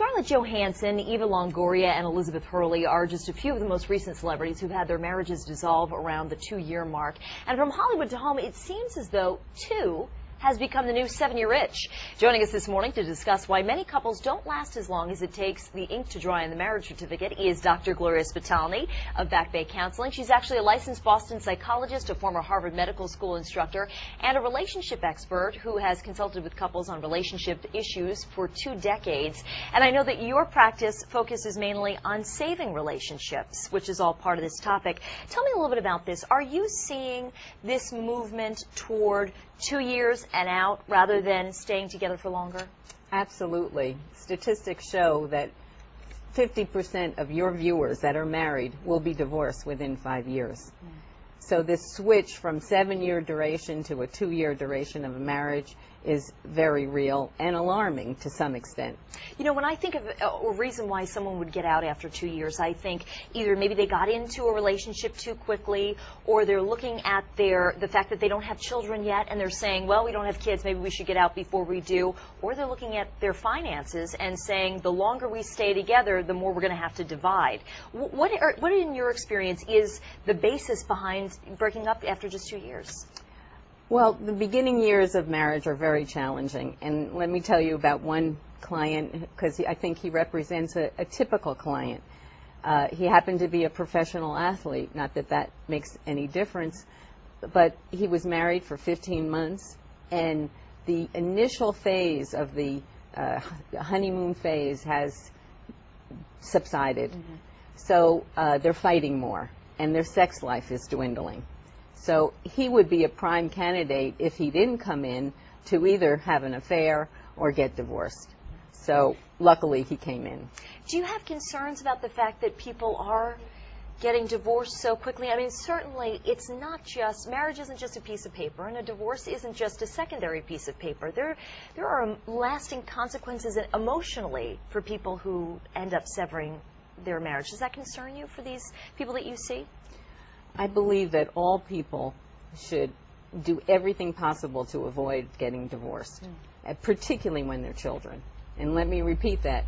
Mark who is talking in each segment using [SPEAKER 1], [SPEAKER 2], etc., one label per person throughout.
[SPEAKER 1] Scarlett Johansson, Eva Longoria, and Elizabeth Hurley are just a few of the most recent celebrities who've had their marriages dissolve around the 2-year mark. And from Hollywood to home, it seems as though two has become the new 7-year itch. Joining us this morning to discuss why many couples don't last as long as it takes the ink to dry on the marriage certificate is Dr. Gloria Spitalny of Back Bay Counseling. She's actually a licensed Boston psychologist, a former Harvard Medical School instructor, and a relationship expert who has consulted with couples on relationship issues for 2 decades. And I know that your practice focuses mainly on saving relationships, which is all part of this topic. Tell me a little bit about this. Are you seeing this movement toward 2 years and out rather than staying together for longer?
[SPEAKER 2] Absolutely. Statistics show that 50% of your viewers that are married will be divorced within 5 years. So this switch from 7-year duration to a 2-year duration of a marriage is very real and alarming to some extent.
[SPEAKER 1] You know, when I think of a reason why someone would get out after 2 years, I think either maybe they got into a relationship too quickly, or they're looking at the fact that they don't have children yet and they're saying, well, we don't have kids, maybe we should get out before we do, or they're looking at their finances and saying the longer we stay together, the more we're going to have to divide. What in your experience is the basis behind breaking up after just 2 years?
[SPEAKER 2] Well, the beginning years of marriage are very challenging, and let me tell you about one client, because I think he represents a typical client. He happened to be a professional athlete, not that that makes any difference, but he was married for 15 months, and the initial phase of the honeymoon phase has subsided. Mm-hmm. So they're fighting more, and their sex life is dwindling. So he would be a prime candidate if he didn't come in to either have an affair or get divorced. So luckily he came in.
[SPEAKER 1] Do you have concerns about the fact that people are getting divorced so quickly? I mean, certainly it's not just, marriage isn't just a piece of paper, and a divorce isn't just a secondary piece of paper. There are lasting consequences emotionally for people who end up severing their marriage. Does that concern you for these people that you see?
[SPEAKER 2] I believe that all people should do everything possible to avoid getting divorced, particularly when they're children. And let me repeat that.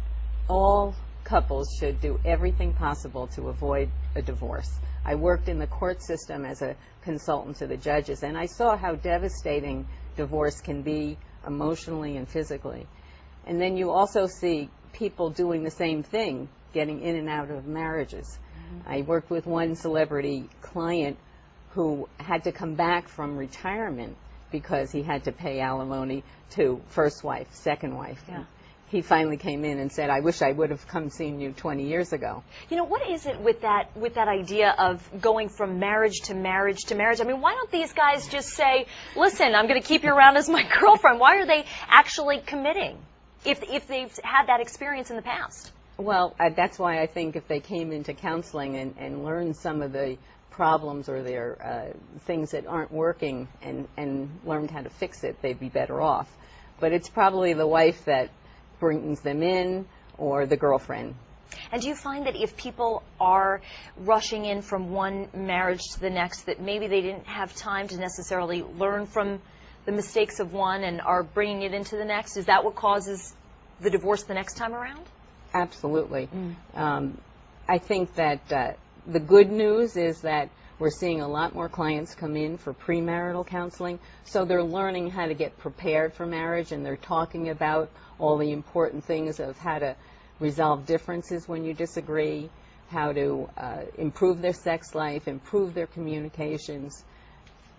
[SPEAKER 2] All couples should do everything possible to avoid a divorce. I worked in the court system as a consultant to the judges, and I saw how devastating divorce can be emotionally and physically. And then you also see people doing the same thing, getting in and out of marriages. I worked with one celebrity client who had to come back from retirement because he had to pay alimony to first wife, second wife. Yeah. He finally came in and said, I wish I would have come seen you 20 years ago. You know,
[SPEAKER 1] what is it with that idea of going from marriage to marriage to marriage? I mean, why don't these guys just say, listen, I'm going to keep you around as my girlfriend? Why are they actually committing if they've had that experience in the past?
[SPEAKER 2] Well, that's why I think if they came into counseling and learned some of the problems or their things that aren't working and learned how to fix it, they'd be better off. But it's probably the wife that brings them in or the girlfriend.
[SPEAKER 1] And do you find that if people are rushing in from one marriage to the next, that maybe they didn't have time to necessarily learn from the mistakes of one and are bringing it into the next? Is that what causes the divorce the next time around?
[SPEAKER 2] Absolutely. I think that the good news is that we're seeing a lot more clients come in for premarital counseling, so they're learning how to get prepared for marriage, and they're talking about all the important things of how to resolve differences when you disagree, how to improve their sex life, improve their communications.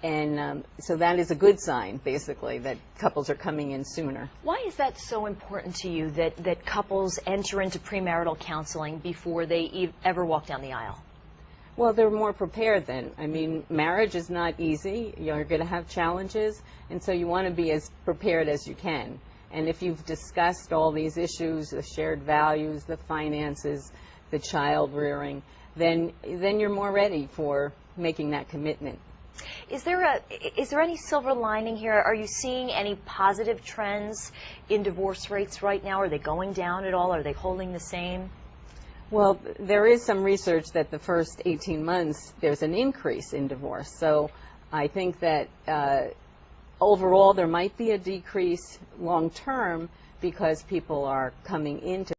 [SPEAKER 2] And so that is a good sign, basically, that couples are coming in sooner.
[SPEAKER 1] Why is that so important to you, that couples enter into premarital counseling before they ever walk down the aisle?
[SPEAKER 2] Well, they're more prepared then. I mean, marriage is not easy. You're going to have challenges, and so you want to be as prepared as you can. And if you've discussed all these issues, the shared values, the finances, the child rearing, then you're more ready for making that commitment.
[SPEAKER 1] Is there any silver lining here? Are you seeing any positive trends in divorce rates right now? Are they going down at all? Are they holding the same?
[SPEAKER 2] Well, there is some research that the first 18 months there's an increase in divorce. So I think that overall there might be a decrease long term because people are coming into